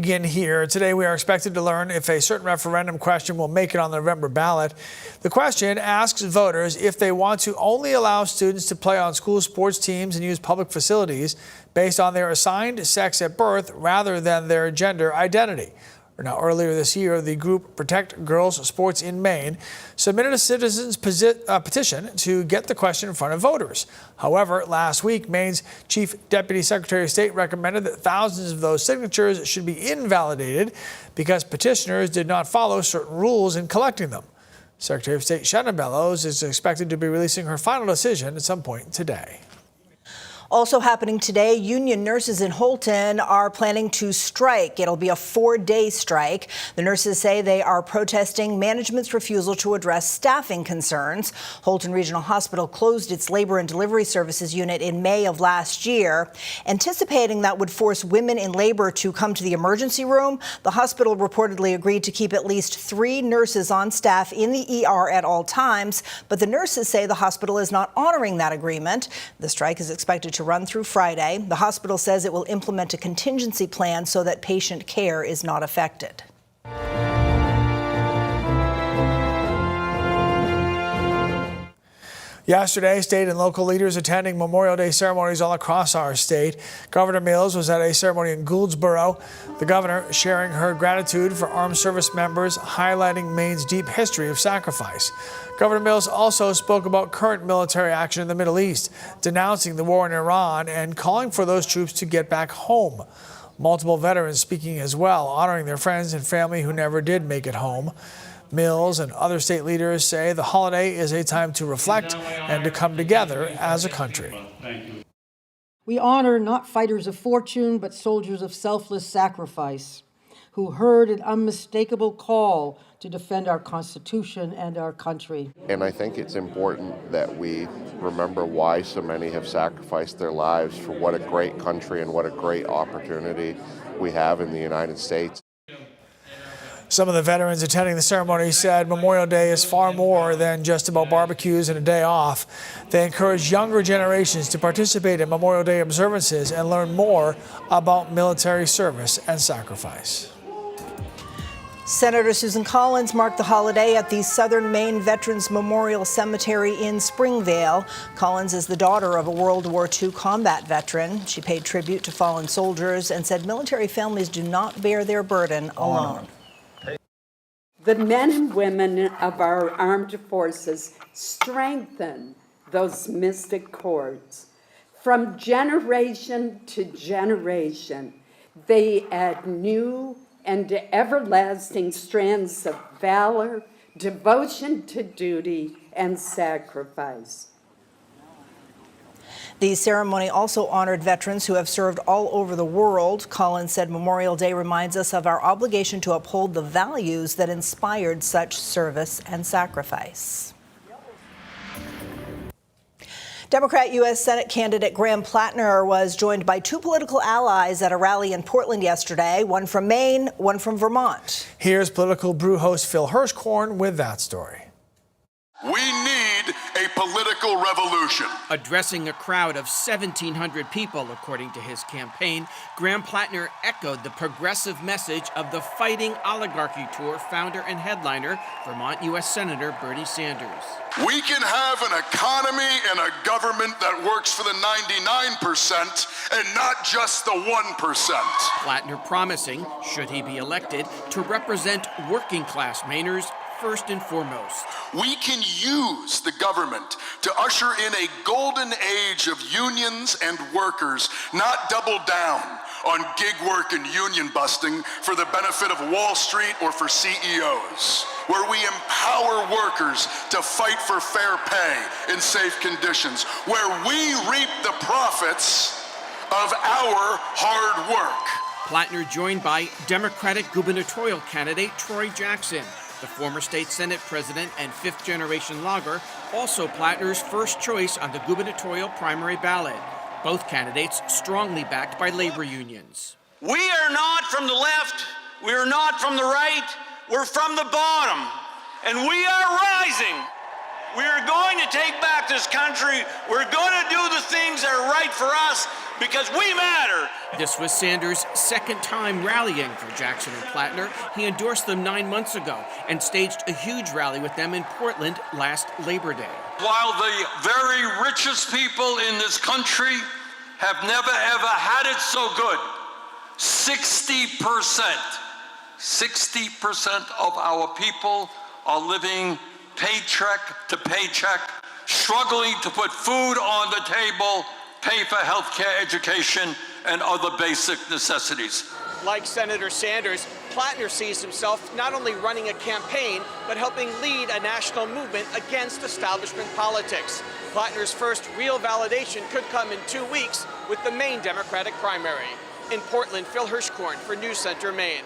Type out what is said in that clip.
Begin here. Today we are expected to learn if a certain referendum question will make it on the November ballot. The question asks voters if they want to only allow students to play on school sports teams and use public facilities based on their assigned sex at birth rather than their gender identity. Now, earlier this year, the group Protect Girls Sports in Maine submitted a citizens' petition to get the question in front of voters. However, last week, Maine's Chief Deputy Secretary of State recommended that thousands of those signatures should be invalidated because petitioners did not follow certain rules in collecting them. Secretary of State Shannon Bellows is expected to be releasing her final decision at some point today. Also happening today, union nurses in Houlton are planning to strike. It'll be a 4-day strike. The nurses say they are protesting management's refusal to address staffing concerns. Houlton Regional Hospital closed its labor and delivery services unit in May of last year. Anticipating that would force women in labor to come to the emergency room, the hospital reportedly agreed to keep at least 3 nurses on staff in the ER at all times. But the nurses say the hospital is not honoring that agreement. The strike is expected to run through Friday. The hospital says it will implement a contingency plan so that patient care is not affected. Yesterday, state and local leaders attending Memorial Day ceremonies all across our state. Governor Mills was at a ceremony in Gouldsboro. The governor sharing her gratitude for armed service members, highlighting Maine's deep history of sacrifice. Governor Mills also spoke about current military action in the Middle East, denouncing the war in Iran and calling for those troops to get back home. Multiple veterans speaking as well, honoring their friends and family who never did make it home. Mills and other state leaders say the holiday is a time to reflect and to come together as a country. We honor not fighters of fortune, but soldiers of selfless sacrifice who heard an unmistakable call to defend our Constitution and our country. And I think it's important that we remember why so many have sacrificed their lives for what a great country and what a great opportunity we have in the United States. Some of the veterans attending the ceremony said Memorial Day is far more than just about barbecues and a day off. They encourage younger generations to participate in Memorial Day observances and learn more about military service and sacrifice. Senator Susan Collins marked the holiday at the Southern Maine Veterans Memorial Cemetery in Springvale. Collins is the daughter of a World War II combat veteran. She paid tribute to fallen soldiers and said military families do not bear their burden alone. The men and women of our armed forces strengthen those mystic cords. From generation to generation, they add new and everlasting strands of valor, devotion to duty, and sacrifice. The ceremony also honored veterans who have served all over the world. Collins said Memorial Day reminds us of our obligation to uphold the values that inspired such service and sacrifice. Democrat U.S. Senate candidate Graham Plattner was joined by 2 political allies at a rally in Portland yesterday, one from Maine, one from Vermont. Here's Political Brew host Phil Hirschkorn with that story. We need a political revolution. Addressing a crowd of 1,700 people, according to his campaign, Graham Plattner echoed the progressive message of the Fighting Oligarchy Tour founder and headliner, Vermont U.S. Senator Bernie Sanders. We can have an economy and a government that works for the 99% and not just the 1%. Plattner promising, should he be elected, to represent working-class Mainers first and foremost. We can use the government to usher in a golden age of unions and workers, not double down on gig work and union busting for the benefit of Wall Street or for CEOs, where we empower workers to fight for fair pay in safe conditions, where we reap the profits of our hard work. Plattner joined by Democratic gubernatorial candidate Troy Jackson, the former state Senate president and fifth-generation logger, also Plattner's first choice on the gubernatorial primary ballot. Both candidates strongly backed by labor unions. We are not from the left, we are not from the right, we're from the bottom, and we are rising. We are going to take back this country. We're going to do the things that are right for us. because we matter. This was Sanders' second time rallying for Jackson and Plattner. He endorsed them 9 months ago and staged a huge rally with them in Portland last Labor Day. While the very richest people in this country have never ever had it so good, 60% of our people are living paycheck to paycheck, struggling to put food on the table, pay for health care, education, and other basic necessities. Like Senator Sanders, Plattner sees himself not only running a campaign, but helping lead a national movement against establishment politics. Plattner's first real validation could come in 2 weeks with the Maine Democratic primary. In Portland, Phil Hirschkorn for News Center, Maine.